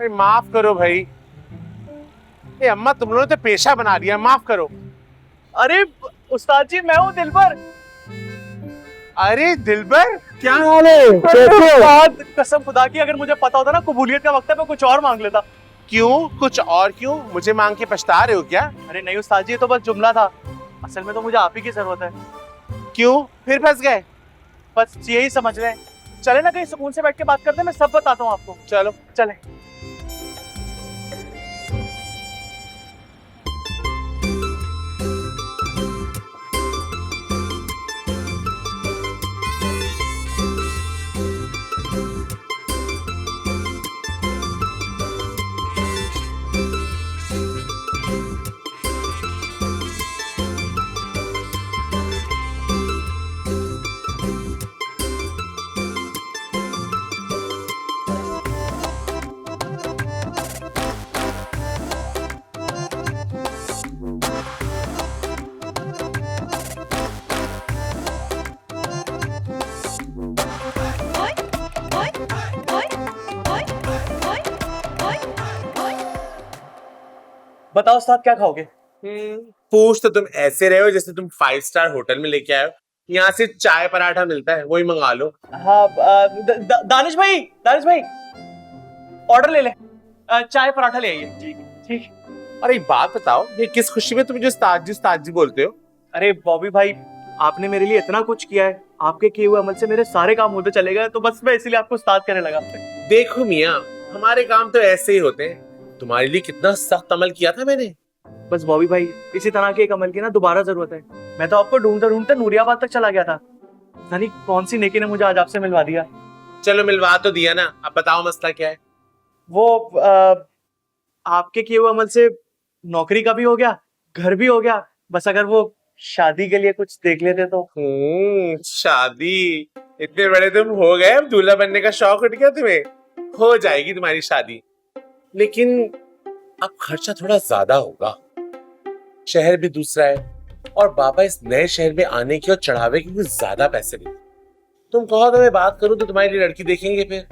अरे माफ करो भाई, ये अम्मा तुम लोगों ने तो पेशा बना दिया, माफ करो। अरे उस्ताद जी, मैं हूँ दिलबर। अरे दिलबर, क्या हाल है? उस्ताद, कसम खुदा की अगर मुझे पता होता ना कबूलियत का वक्त है, मैं कुछ और मांग लेता। क्यों? कुछ और क्यों? मुझे मांग के पछता रहे हो क्या? अरे नहीं उस्ताद जी, ये तो बस जुमला था। असल में तो मुझे आप ही की जरूरत है। क्यों फिर फंस गए? बस यही समझ रहे हैं। चले ना कहीं सुकून से बैठ के बात करते हैं, मैं सब बताता हूँ आपको। चलो चले। बताओ उस्ताद, क्या खाओगे? पूछ तो तुम ऐसे रहे हो जैसे तुम 5 स्टार होटल में लेके आए हो। यहाँ से चाय पराठा मिलता है, वही मंगा लो। हाँ, दानिश भाई ऑर्डर ले ले। चाय पराठा ले आइए। ठीक ठीक। अरे एक बात बताओ, ये किस खुशी में तुम मुझे उस्ताद जी बोलते हो? अरे बॉबी भाई, आपने मेरे लिए इतना कुछ किया है, आपके किए हुए अमल से मेरे सारे काम होते चले गए, तो बस मैं इसीलिए आपको उस्ताद कहने लगा। देखो मियाँ, हमारे काम तो ऐसे ही होते हैं। तुम्हारे लिए कितना सख्त अमल किया था मैंने। बस बॉबी भाई, इसी तरह के एक अमल की ना दोबारा जरूरत है। मैं तो आपको ढूंढते ढूंढते नूरियाबाद तक चला गया था। जानी कौन सी नेकी ने मुझे आज आपसे मिलवा दिया। चलो मिलवा तो दिया ना, अब बताओ मसला क्या है? वो आपके किए हुए अमल से नौकरी का भी हो गया, घर भी हो गया। बस अगर वो शादी के लिए कुछ देख लेते तो। शादी? इतने बड़े तुम हो गए, अब दूल्हा बनने का शौक उठ गया तुम्हें? हो जाएगी तुम्हारी शादी, लेकिन अब खर्चा थोड़ा ज्यादा होगा। शहर भी दूसरा है, और बाबा इस नए शहर में आने की और चढ़ावे की कुछ ज्यादा पैसे नहीं। तुम कहो तो मैं बात करूं तो तुम्हारी लड़की देखेंगे फिर।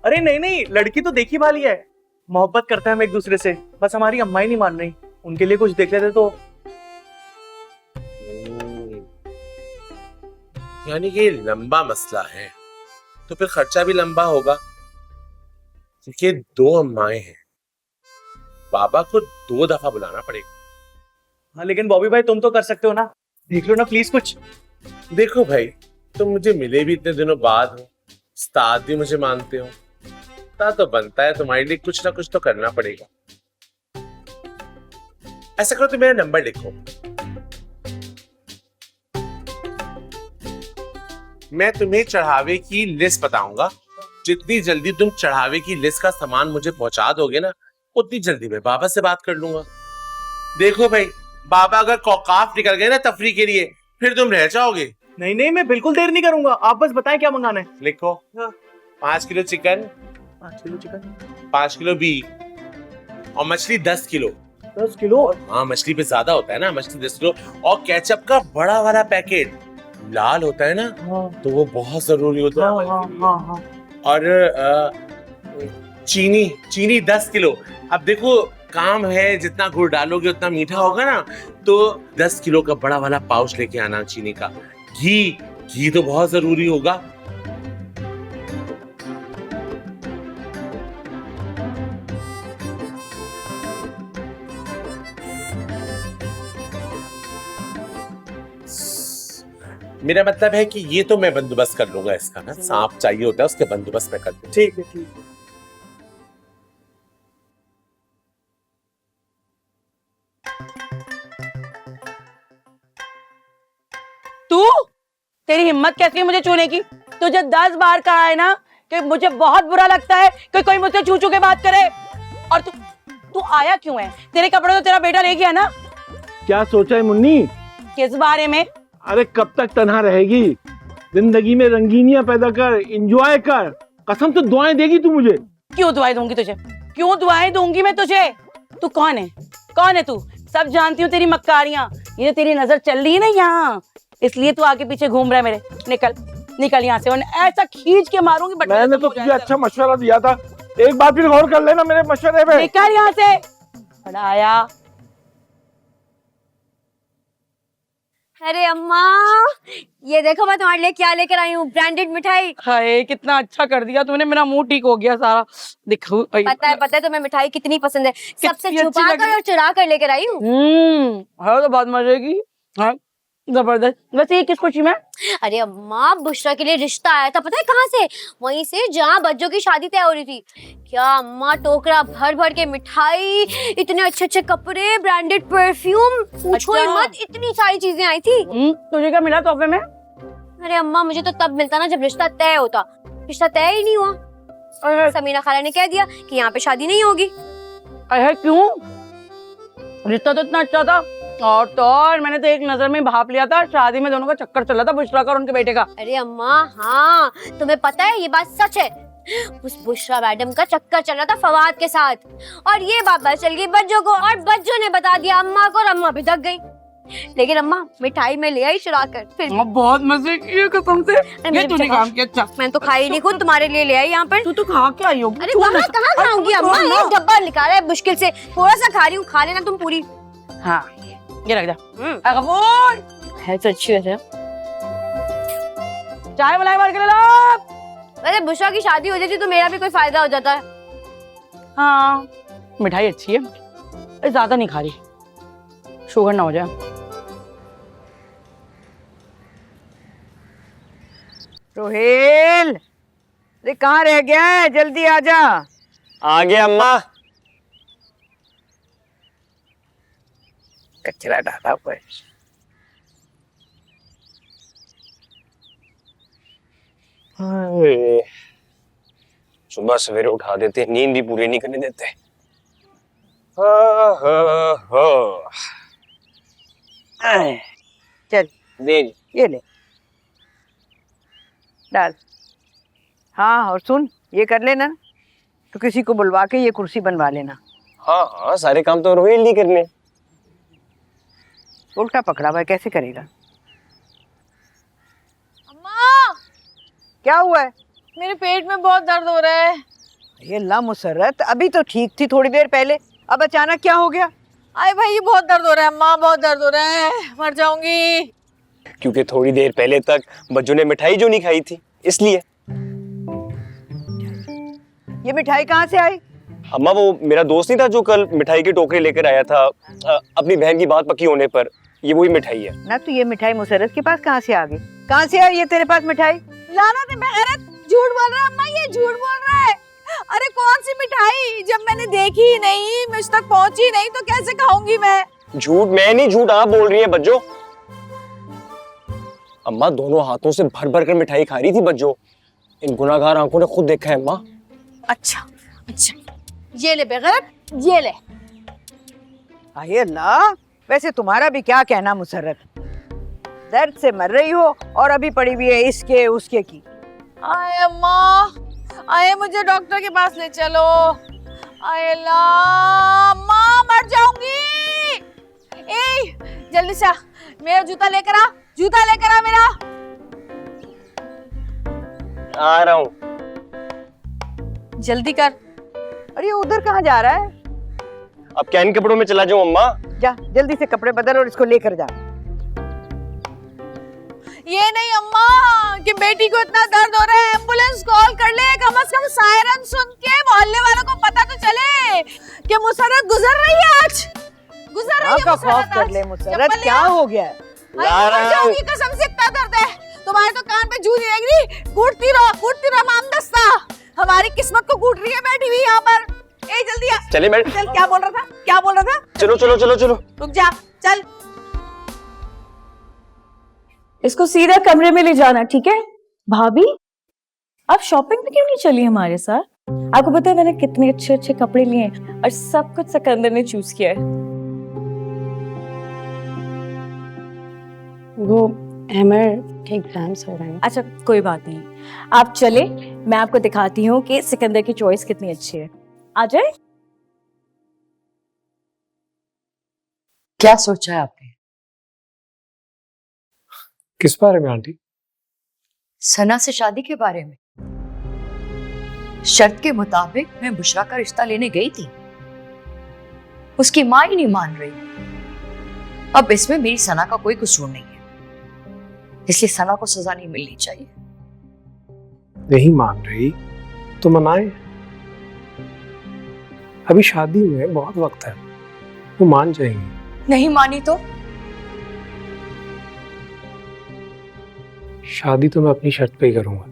अरे नहीं, लड़की तो देखी भाली है, मोहब्बत करते हैं हम एक दूसरे से। बस हमारी अम्मा ही नहीं मान रही, उनके लिए कुछ देख लेते तो। यानी कि लंबा मसला है, तो फिर खर्चा भी लंबा होगा, क्योंकि 2 अम्माएं हैं। बाबा को 2 दफा बुलाना पड़ेगा। हाँ लेकिन बॉबी भाई, तुम तो कर सकते हो ना, देख लो ना प्लीज कुछ। देखो भाई, तुम मुझे मिले भी इतने दिनों बाद हो, उस्ताद भी मुझे मानते हो, तो बनता है तुम्हारे लिए कुछ ना कुछ तो करना पड़ेगा। ऐसा करो, तो मेरा नंबर लिखो, मैं तुम्हें चढ़ावे की लिस्ट बताऊंगा। जितनी जल्दी तुम चढ़ावे की लिस्ट का सामान मुझे पहुंचा दोगे ना, उतनी जल्दी मैं बाबा से बात कर लूंगा। देखो भाई, बाबा अगर कौकाफ निकल गए ना तफरी के लिए, फिर तुम रह जाओगे। नहीं, मैं बिल्कुल देर नहीं करूंगा, आप बस बताएं क्या मंगाना है। लिखो। 5 kilo chicken, 5 kilo chicken, 5 kilo beef, और मछली 10 किलो। 10 किलो? हाँ, मछली पे ज्यादा होता है ना, मछली 10 किलो। और केचप का बड़ा वाला पैकेट, लाल होता है ना, हाँ, तो वो बहुत जरूरी होता है। हाँ। और चीनी 10 किलो। अब देखो, काम है, जितना गुड़ डालोगे उतना मीठा होगा ना, तो 10 किलो का बड़ा वाला पाउच लेके आना चीनी का। घी तो बहुत जरूरी होगा। मेरा मतलब है कि ये तो मैं बंदोबस्त कर लूंगा इसका ना। सांप चाहिए होता है, उसके बंदोबस्त मैं कर दूंगा। ठीक है। तेरी हिम्मत कैसी है मुझे छूने की? तुझे 10 बार कहा है ना कि मुझे बहुत बुरा लगता है कि कोई मुझसे छू छू के बात करे। और तू आया क्यों है? तेरे कपड़े तो तेरा बेटा ले गया ना। क्या सोचा है मुन्नी? किस बारे में? अरे कब तक तन्हा रहेगी? जिंदगी में रंगीनियां पैदा कर, एंजॉय कर। कसम से दुआएं देगी तू मुझे। क्यों दुआएं दूंगी तुझे? क्यों दुआएं दूंगी मैं तुझे? तू कौन है? कौन है तू? सब जानती हूँ तेरी मक्कारियां। ये तेरी नजर चल रही है ना यहाँ, इसलिए तू आगे पीछे घूम रहा है मेरे। निकल यहाँ से, वरना ऐसा खींच के मारूंगी। मैंने तो तुझे अच्छा मशवरा दिया था, एक बार फिर गौर कर लेना मेरे मशवरे पे। निकल यहाँ से, बड़ा आया। अरे अम्मा, ये देखो मैं तुम्हारे लिए क्या लेकर आई हूँ, ब्रांडेड मिठाई। हाय कितना अच्छा कर दिया तूने, मेरा मुंह ठीक हो गया सारा। देखो पता है तुम्हें मिठाई कितनी पसंद है, सबसे कितनी अच्छी छुपा लगी। कर और चुरा कर लेकर आई हूँ। है तो बहुत मजे की। हाँ जबरदस्त। वैसे ये किस खुशी में? अरे अम्मा, बुशरा के लिए रिश्ता आया था, पता है कहाँ से? वहीं से जहाँ बच्चों की शादी तय हो रही थी। क्या अम्मा, टोकरा भर भर के मिठाई, इतने अच्छे अच्छे कपड़े, ब्रांडेड परफ्यूम, पूछो ही अच्छा। मत, इतनी सारी चीजें आई थी। तुझे क्या मिला तोहफे में? अरे अम्मा, मुझे तो तब मिलता ना जब रिश्ता तय होता, रिश्ता तय ही नहीं हुआ। अरे समीना खाला ने कह दिया कि यहाँ पे शादी नहीं होगी। अरे क्यों? रिश्ता तो इतना अच्छा था, और तो और मैंने तो एक नजर में भाप लिया था। शादी में दोनों का चक्कर चल रहा था, बुशरा का और उनके बेटे का। अरे अम्मा, हाँ तुम्हें पता है ये बात सच है, उस बुशरा मैडम का चक्कर चल रहा था फवाद के साथ, और ये बात पता चल गई बच्चों को, और बच्चों ने बता दिया अम्मा को, और अम्मा भी थक गई। लेकिन अम्मा, मिठाई में ले आई चुरा कर। फिर बहुत मजे किए कसम से। ये तूने काम किया अच्छा। मैं तो खाई नहीं, खुद तुम्हारे लिए ले आई यहाँ पर। तू तो खा के आई होगी। अरे कहाँ खाऊंगी अम्मा, एक डब्बा निकाला है मुश्किल से, थोड़ा सा खा रही हूँ, खा लेना तुम पूरी। हाँ ये रख जा। गफूर है तो अच्छी वैसे। चाय मलाई मार के ले लो। अरे बुशरा की शादी हो जाती तो मेरा भी कोई फायदा हो जाता है। हाँ मिठाई अच्छी है, अरे ज्यादा नहीं खा रही, शुगर ना हो जाए। रोहेल, अरे कहाँ रह गया है, जल्दी आ जा। आ गया अम्मा। कचरा डाला हुआ है। सुबह सवेरे उठा देते, नींद भी पूरी नहीं करने देते। चल दे। ये ले, डाल। हाँ और सुन, ये कर लेना तो किसी को बुलवा के ये कुर्सी बनवा लेना। हाँ हाँ, सारे काम तो रोहिल नहीं करने। उल्टा पकड़ा हुआ है, कैसे करेगा? अम्मा, क्या हुआ है? मेरे पेट में बहुत दर्द हो रहा है। ये ला मुसर्रत, अभी तो ठीक थी थोड़ी देर पहले, अब अचानक क्या हो गया? अरे भाई, ये बहुत दर्द हो रहा है अम्मा, बहुत दर्द हो रहा है, मर जाऊंगी। क्योंकि थोड़ी देर पहले तक बच्चों ने मिठाई जो नहीं खाई थी, इसलिए। ये मिठाई कहाँ से आई? अम्मा, वो मेरा दोस्त नहीं था जो कल मिठाई के टोकरे लेकर आया था, अपनी बहन की बात पक्की होने पर, ये वही मिठाई है ना। तो ये मिठाई मुसर्रत के पास कहाँ से आ गई? कहाँ से आई ये तेरे पास मिठाई? लानत है बेगैरत, झूठ बोल रहा है अम्मा, ये झूठ बोल रहा है। अरे कौन सी मिठाई, जब मैंने देखी ही नहीं, मुझ तक पहुंची नहीं, तो कैसे खाऊंगी मैं? झूठ मैं नहीं, झूठ आप बोल रही है बच्चों। अम्मा दोनों हाथों से भर भर कर मिठाई खा रही थी बच्चों, इन गुनाहगार आंखों ने खुद देखा है अम्मा। अच्छा अच्छा, ये ले बेगैरत, ये ले। आये अल्लाह, वैसे तुम्हारा भी क्या कहना मुसर्रत, दर्द से मर रही हो और अभी पड़ी हुई है इसके उसके की। आए अम्मा, आए मुझे डॉक्टर के पास ले चलो। आए अल्लाह, अम्मा मर जाऊंगी। ए जल्दी से आ, मेरा जूता लेकर आ, जूता लेकर आ मेरा। आ रहा हूँ। जल्दी कर। अरे उधर कहाँ जा रहा है? अब क्या इन कपड़ों में चला जाऊँ अम्मा? जा जल्दी से कपड़े बदल और इसको लेकर जा। ये नहीं अम्मा, कि बेटी को इतना दर्द हो रहा है, एम्बुलेंस कॉल कर ले, कम से कम सायरन सुन के मोहल्ले वालों को पता तो चले कि मुसर्रत गुजर रही है आज, गुजर रही है का मुसर्रत खौफ कर आज। ले मुसर्रत, चप्पल ले क्या आओ। हो गया है? ला रहा हूँ। जाऊंगी, कसम से इतना दर्द है, तुम्हारे तो कान पे जूं नहीं लग रही, कूटती रहो मामदस्ता, हमारी किस्मत को कूट रही है बैठी हुई यहाँ पर। ए जल्दी आ। चले मैडम। चल, क्या बोल रहा था, क्या बोल रहा था? चलो चलो चलो चलो। रुक जा, चल। इसको सीधा कमरे में ले जाना, ठीक है? भाभी, आप शॉपिंग पे क्यों नहीं चली हमारे साथ? आपको पता है मैंने कितने अच्छे अच्छे कपड़े लिए हैं और सब कुछ सिकंदर ने चूज किया है। वो एमर के एग्जाम्स हो रहे हैं। अच्छा कोई बात नहीं, आप चले, मैं आपको दिखाती हूँ कि सिकंदर की चॉइस कितनी अच्छी है। आ जाए। क्या सोचा है आपने? किस बारे में आंटी? सना से शादी के बारे में। शर्त के मुताबिक मैं बुशरा का रिश्ता लेने गई थी, उसकी माँ ही नहीं मान रही। अब इसमें मेरी सना का कोई कसूर नहीं है, इसलिए सना को सजा नहीं मिलनी चाहिए। नहीं मान रही तो मनाए, अभी शादी में बहुत वक्त है, वो मान जाएंगी। नहीं मानी तो शादी तो मैं अपनी शर्त पे ही करूंगा।